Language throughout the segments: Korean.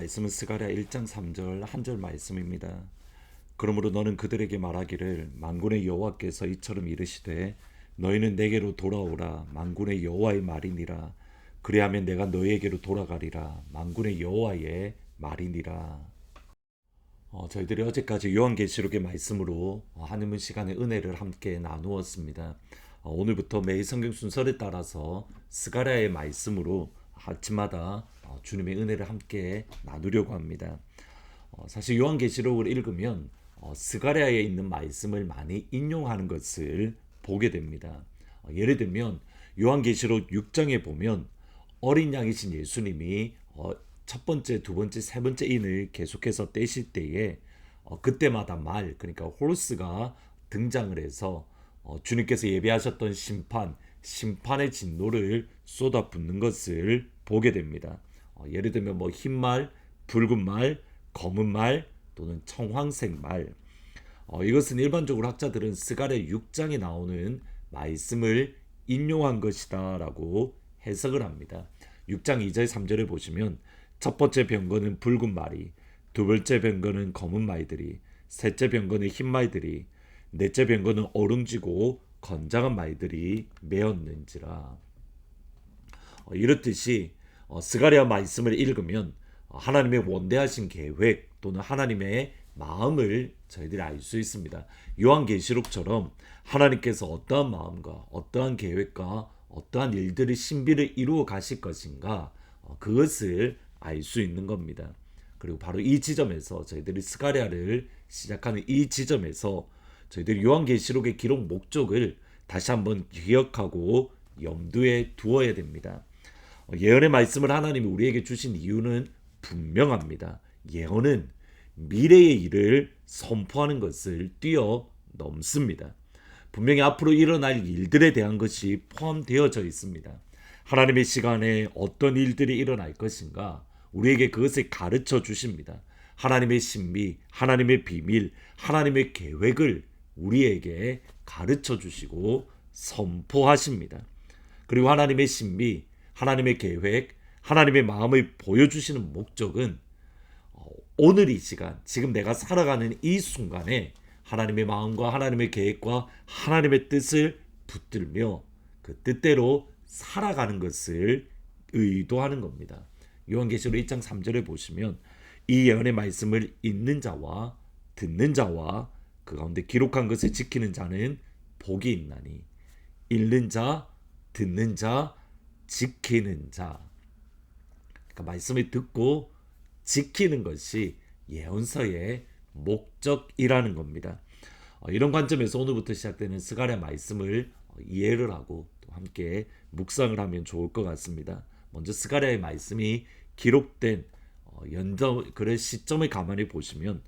말씀은 스가랴 1장 3절 한 절 말씀입니다. 그러므로 너는 그들에게 말하기를 만군의 여호와께서 이처럼 이르시되 너희는 내게로 돌아오라 만군의 여호와의 말이니라. 그리하면 내가 너희에게로 돌아가리라 만군의 여호와의 말이니라. 저희들이 어제까지 요한계시록의 말씀으로 하나님 시간의 은혜를 함께 나누었습니다. 오늘부터 매일 성경 순서에 따라서 스가랴의 말씀으로 아침마다 주님의 은혜를 함께 나누려고 합니다. 사실 요한계시록을 읽으면 스가랴에 있는 말씀을 많이 인용하는 것을 보게 됩니다. 예를 들면 요한계시록 6장에 보면 어린 양이신 예수님이 첫 번째, 두 번째, 세 번째 인을 계속해서 떼실 때에 그때마다 그러니까 홀스가 등장을 해서 주님께서 예비하셨던 심판의 진노를 쏟아붓는 것을 보게 됩니다. 예를 들면 흰 말, 붉은 말, 검은 말 또는 청황색 말. 이것은 일반적으로 학자들은 스가랴 6장에 나오는 말씀을 인용한 것이다라고 해석을 합니다. 6장 2절 3절을 보시면 첫 번째 병거는 붉은 말이, 두 번째 병거는 검은 말들이, 셋째 병거는 흰 말들이, 넷째 병거는 얼음지고 건장한 말들이 메었는지라. 이렇듯이 스가랴 말씀을 읽으면 하나님의 원대하신 계획 또는 하나님의 마음을 저희들이 알 수 있습니다. 요한계시록처럼 하나님께서 어떠한 마음과 어떠한 계획과 어떠한 일들의 신비를 이루어 가실 것인가 그것을 알 수 있는 겁니다. 그리고 바로 이 지점에서 저희들이 스가랴를 시작하는 이 지점에서 저희들이 요한계시록의 기록 목적을 다시 한번 기억하고 염두에 두어야 됩니다. 예언의 말씀을 하나님이 우리에게 주신 이유는 분명합니다. 예언은 미래의 일을 선포하는 것을 뛰어넘습니다. 분명히 앞으로 일어날 일들에 대한 것이 포함되어져 있습니다. 하나님의 시간에 어떤 일들이 일어날 것인가 우리에게 그것을 가르쳐 주십니다. 하나님의 신비, 하나님의 비밀, 하나님의 계획을 우리에게 가르쳐 주시고 선포하십니다. 그리고 하나님의 신비, 하나님의 계획, 하나님의 마음을 보여주시는 목적은 오늘 이 시간, 지금 내가 살아가는 이 순간에 하나님의 마음과 하나님의 계획과 하나님의 뜻을 붙들며 그 뜻대로 살아가는 것을 의도하는 겁니다. 요한계시록 1장 3절에 보시면 이 예언의 말씀을 읽는 자와 듣는 자와 그 가운데 기록한 것을 지키는 자는 복이 있나니. 읽는 자, 듣는 자, 지키는 자. 그러니까 말씀을 듣고 지키는 것이 예언서의 목적이라는 겁니다. 이런 관점에서 오늘부터 시작되는 스가랴 말씀을 이해를 하고 또 함께 묵상을 하면 좋을 것 같습니다. 먼저 스가랴의 말씀이 기록된 그런 시점을 가만히 보시면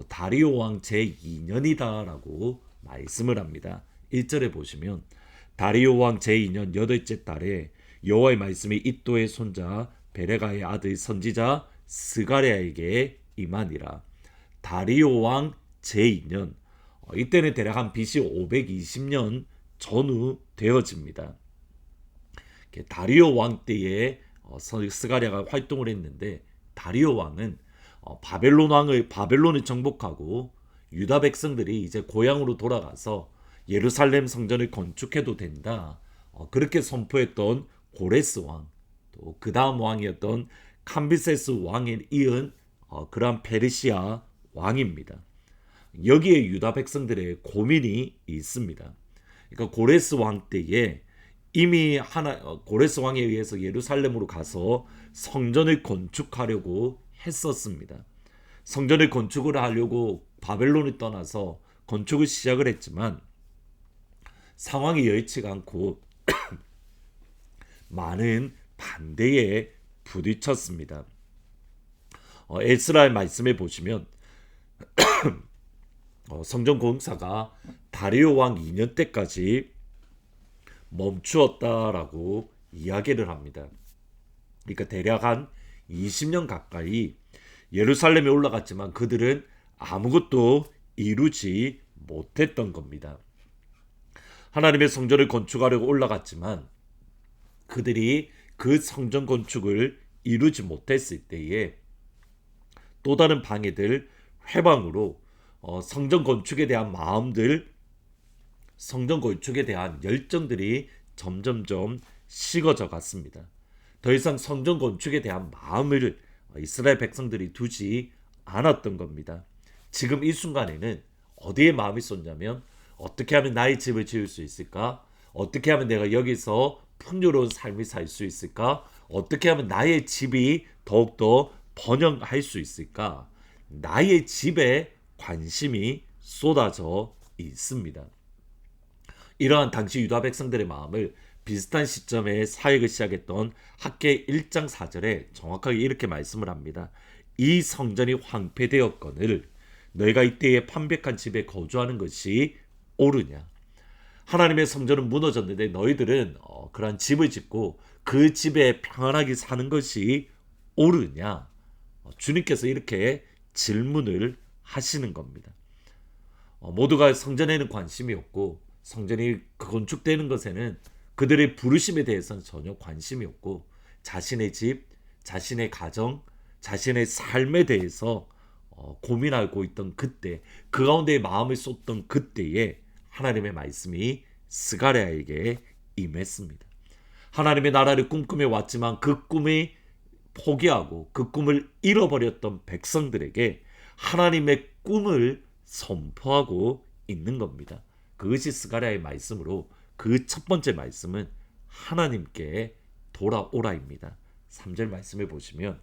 다리오 왕 제2년이다라고 말씀을 합니다. 1절에 보시면 다리오 왕 제2년 8째 달에 여호와의 말씀이 iddo의 손자 베레가의 아들 선지자 스가랴에게 임하니라. 다리오 왕 제2년 이때는 대략 한 BC 520년 전후 되어집니다. 다리오 왕 때에 스가랴가 활동을 했는데 다리오 왕은 바벨론을 정복하고 유다 백성들이 이제 고향으로 돌아가서 예루살렘 성전을 건축해도 된다. 그렇게 선포했던 고레스 왕, 또 그 다음 왕이었던 캄비세스 왕에 이은 그러한 페르시아 왕입니다. 여기에 유다 백성들의 고민이 있습니다. 그러니까 고레스 왕 때에 이미 고레스 왕에 의해서 예루살렘으로 가서 성전을 건축하려고 했었습니다. 성전을 건축을 하려고 바벨론을 떠나서 건축을 시작을 했지만 상황이 여의치가 않고 많은 반대에 부딪혔습니다. 에스라의 말씀에 보시면 성전 공사가 다리오 왕 2년 때까지 멈추었다라고 이야기를 합니다. 그러니까 대략 한 20년 가까이 예루살렘에 올라갔지만 그들은 아무것도 이루지 못했던 겁니다. 하나님의 성전을 건축하려고 올라갔지만 그들이 그 성전 건축을 이루지 못했을 때에 또 다른 방해들 회방으로 성전 건축에 대한 마음들, 성전 건축에 대한 열정들이 점점점 식어져 갔습니다. 더 이상 성전 건축에 대한 마음을 이스라엘 백성들이 두지 않았던 겁니다. 지금 이 순간에는 어디에 마음이 쏟냐면 어떻게 하면 나의 집을 지을 수 있을까? 어떻게 하면 내가 여기서 풍요로운 삶을 살 수 있을까? 어떻게 하면 나의 집이 더욱더 번영할 수 있을까? 나의 집에 관심이 쏟아져 있습니다. 이러한 당시 유다 백성들의 마음을 비슷한 시점에 사역을 시작했던 학개 1장 4절에 정확하게 이렇게 말씀을 합니다. 이 성전이 황폐되었거늘 너희가 이때에 판백한 집에 거주하는 것이 옳으냐. 하나님의 성전은 무너졌는데 너희들은 그러한 집을 짓고 그 집에 평안하게 사는 것이 옳으냐. 주님께서 이렇게 질문을 하시는 겁니다. 모두가 성전에는 관심이 없고 성전이 건축되는 것에는 그들의 부르심에 대해서는 전혀 관심이 없고 자신의 집, 자신의 가정, 자신의 삶에 대해서 고민하고 있던 그때, 그 가운데 마음을 쏟던 그때에 하나님의 말씀이 스가랴에게 임했습니다. 하나님의 나라를 꿈꾸며 왔지만 그 꿈이 포기하고 그 꿈을 잃어버렸던 백성들에게 하나님의 꿈을 선포하고 있는 겁니다. 그것이 스가랴의 말씀으로 그 첫 번째 말씀은 하나님께 돌아오라입니다. 3절 말씀을 보시면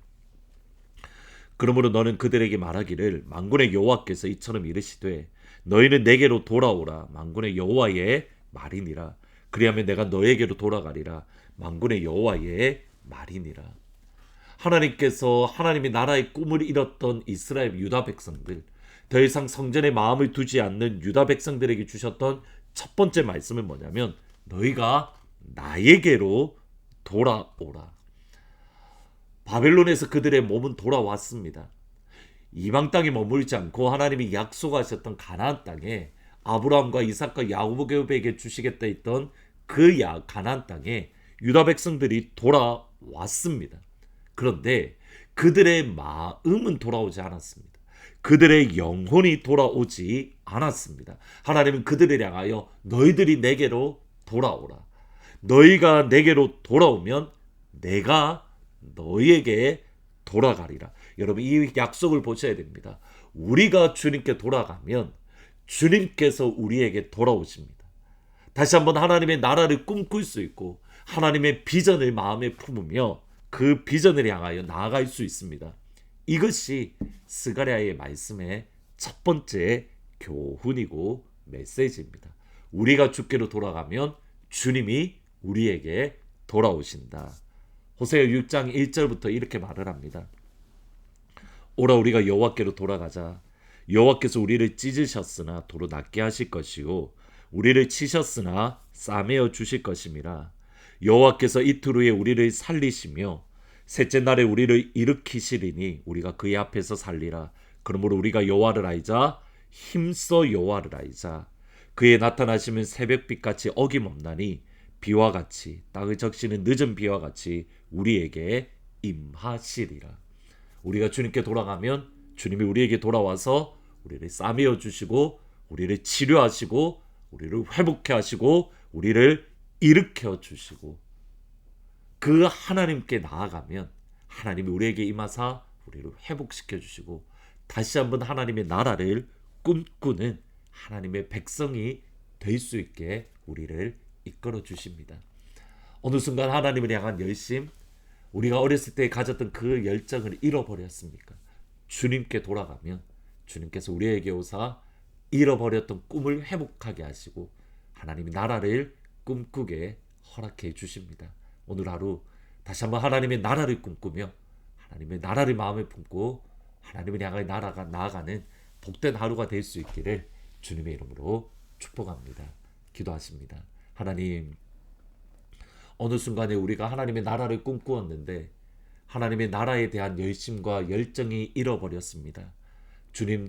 그러므로 너는 그들에게 말하기를 만군의 여호와께서 이처럼 이르시되 너희는 내게로 돌아오라. 만군의 여호와의 말이니라. 그리하면 내가 너에게로 돌아가리라. 만군의 여호와의 말이니라. 하나님께서 하나님의 나라의 꿈을 이뤘던 이스라엘 유다 백성들, 더 이상 성전에 마음을 두지 않는 유다 백성들에게 주셨던 첫 번째 말씀은 뭐냐면 너희가 나에게로 돌아오라. 바벨론에서 그들의 몸은 돌아왔습니다. 이방 땅에 머물지 않고 하나님이 약속하셨던 가나안 땅에 아브라함과 이삭과 야곱에게 주시겠다 했던 그 가나안 땅에 유다 백성들이 돌아왔습니다. 그런데 그들의 마음은 돌아오지 않았습니다. 그들의 영혼이 돌아오지 않았습니다. 하나님은 그들을 향하여 너희들이 내게로 돌아오라. 너희가 내게로 돌아오면 내가 너희에게 돌아가리라. 여러분 이 약속을 보셔야 됩니다. 우리가 주님께 돌아가면 주님께서 우리에게 돌아오십니다. 다시 한번 하나님의 나라를 꿈꿀 수 있고 하나님의 비전을 마음에 품으며 그 비전을 향하여 나아갈 수 있습니다. 이것이 스가랴의 말씀의 첫 번째 교훈이고 메시지입니다. 우리가 주께로 돌아가면 주님이 우리에게 돌아오신다. 호세아 6장 1절부터 이렇게 말을 합니다. 오라 우리가 여호와께로 돌아가자. 여호와께서 우리를 찢으셨으나 도로 낫게 하실 것이요 우리를 치셨으나 싸매어 주실 것임이라. 여호와께서 이틀 후에 우리를 살리시며 셋째 날에 우리를 일으키시리니 우리가 그의 앞에서 살리라. 그러므로 우리가 여호와를 알자. 힘써 여호와를 알자. 그의 나타나시면 새벽빛같이 어김없나니 비와 같이 땅을 적시는 늦은 비와 같이 우리에게 임하시리라. 우리가 주님께 돌아가면 주님이 우리에게 돌아와서 우리를 싸매어 주시고 우리를 치료하시고 우리를 회복해 하시고 우리를 일으켜 주시고 그 하나님께 나아가면 하나님이 우리에게 임하사 우리를 회복시켜 주시고 다시 한번 하나님의 나라를 꿈꾸는 하나님의 백성이 될 수 있게 우리를 이끌어 주십니다. 어느 순간 하나님을 향한 열심, 우리가 어렸을 때 가졌던 그 열정을 잃어버렸습니까? 주님께 돌아가면 주님께서 우리에게 오사 잃어버렸던 꿈을 회복하게 하시고 하나님의 나라를 꿈꾸게 허락해 주십니다. 오늘 하루 다시 한번 하나님의 나라를 꿈꾸며 하나님의 나라를 마음에 품고 하나님을 향해 나아가는 복된 하루가 될 수 있기를 주님의 이름으로 축복합니다. 기도하십니다. 하나님, 어느 순간에 우리가 하나님의 나라를 꿈꾸었는데 하나님의 나라에 대한 열심과 열정이 잃어버렸습니다.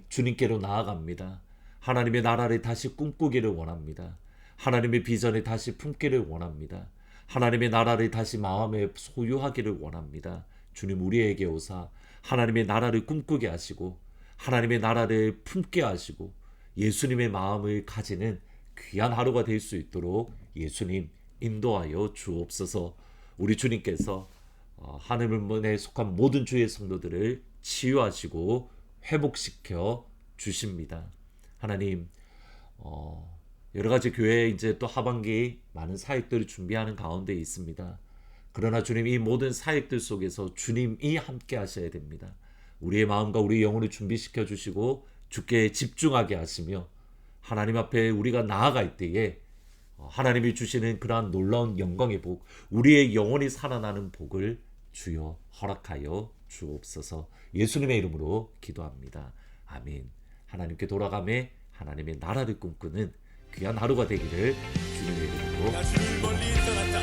주님께로 나아갑니다. 하나님의 나라를 다시 꿈꾸기를 원합니다. 하나님의 비전을 다시 품기를 원합니다. 하나님의 나라를 다시 마음에 소유하기를 원합니다. 주님 우리에게 오사 하나님의 나라를 꿈꾸게 하시고 하나님의 나라를 품게 하시고 예수님의 마음을 가지는 귀한 하루가 될 수 있도록 예수님 인도하여 주옵소서. 우리 주님께서 하늘문에 속한 모든 주의 성도들을 치유하시고 회복시켜 주십니다. 하나님, 여러 가지 교회에 이제 또 하반기 많은 사역들을 준비하는 가운데 있습니다. 그러나 주님, 이 모든 사역들 속에서 주님이 함께 하셔야 됩니다. 우리의 마음과 우리의 영혼을 준비시켜 주시고 주께 집중하게 하시며 하나님 앞에 우리가 나아갈 때에 하나님이 주시는 그러한 놀라운 영광의 복, 우리의 영혼이 살아나는 복을 주여 허락하여 주옵소서. 예수님의 이름으로 기도합니다. 아멘. 하나님께 돌아가며 하나님의 나라를 꿈꾸는 귀한 하루가 되기를 주님의 이름으로. 나 주를 멀리 떠났다.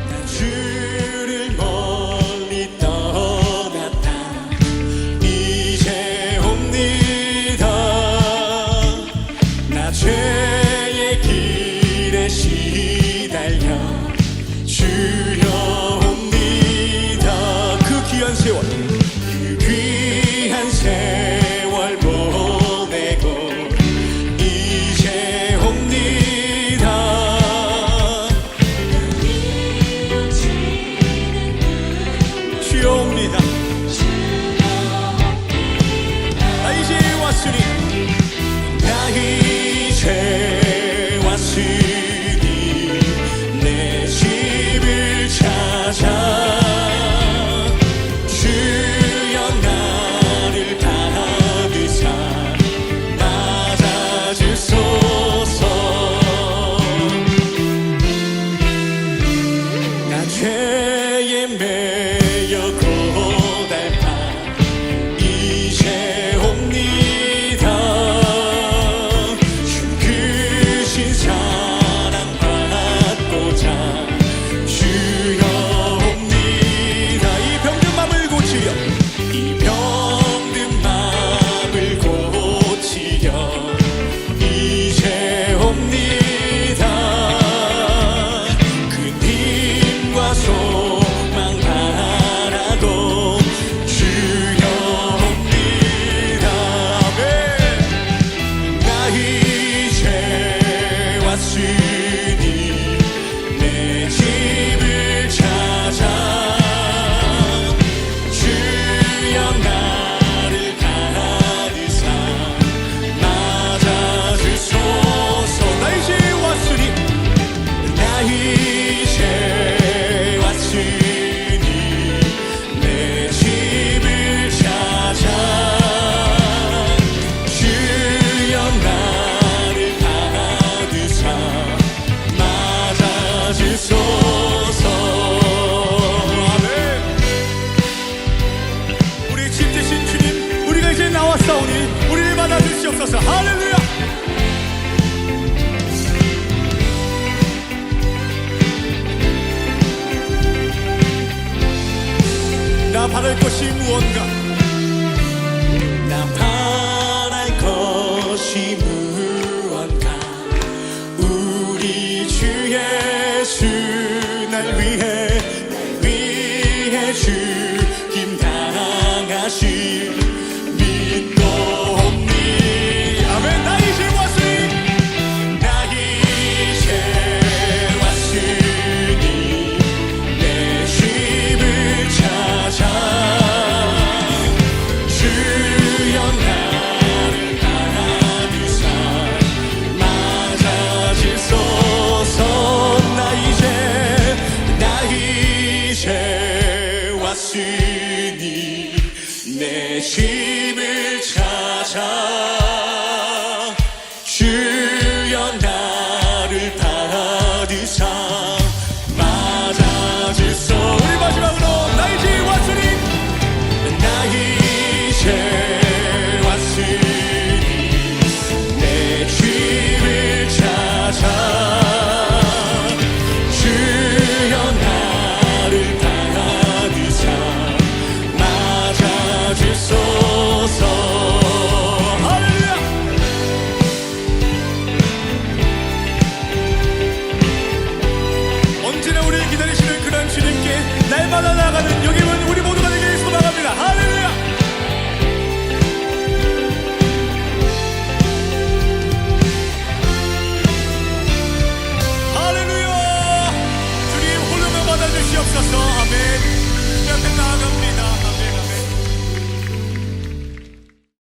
나 주를 멀리 떠났다. 이제 옵니다. 나 죄의 길에 시달려 주여 옵니다. 그 귀한 세월, 그 귀한 세월 보내고 이제 옵니다. 주여 옵니다. 나 이제 왔으니, 나 이제 왔으니 내 집을 찾아 주여 나를 받으사 맞아주소서. 나 죄에 매여 고달파 이제 옵니다. 주 크신 사랑 받고자 주여 옵니다. 이 병든 맘을 고치려, 이 병든 맘을 고치려 이제 옵니다. 그 힘과 소망 바라고 주여 옵니다. 아멘. 나 이제 왔으니 내 집을 찾아 주여 나를 받으사 맞아주소서. 나 이제 왔으니, 나 이제 왔으니 내 집을 찾아 주여 나를 받으사 맞아주소서. 아멘. 우리 집 되신 주님, 우리가 이제 나왔사오니 우리를 받아주시옵소서. 할렐루야. 나 바랄 것이 무언가, 나 바랄 것이 무언가. 우리 주 예수 날 위해 죽임 당하신 믿고 옵니. 아멘. 나 이제 왔으니, 나 이제 왔으니 내 집을 찾아 주여 나를 받으사 맞아주소서. 나 이제 왔으니 내 집을 찾아 주여 나를 받으사 맞아주소. 우리 마지막으로, 나 이제 왔으니, 나 이제 왔으니 내 집을 찾아 주여 나를 받으사 맞아주소서. 할렐루야. 언제나 우리를 기다리시는 그런 주님께 날마다 나아가는 여기 온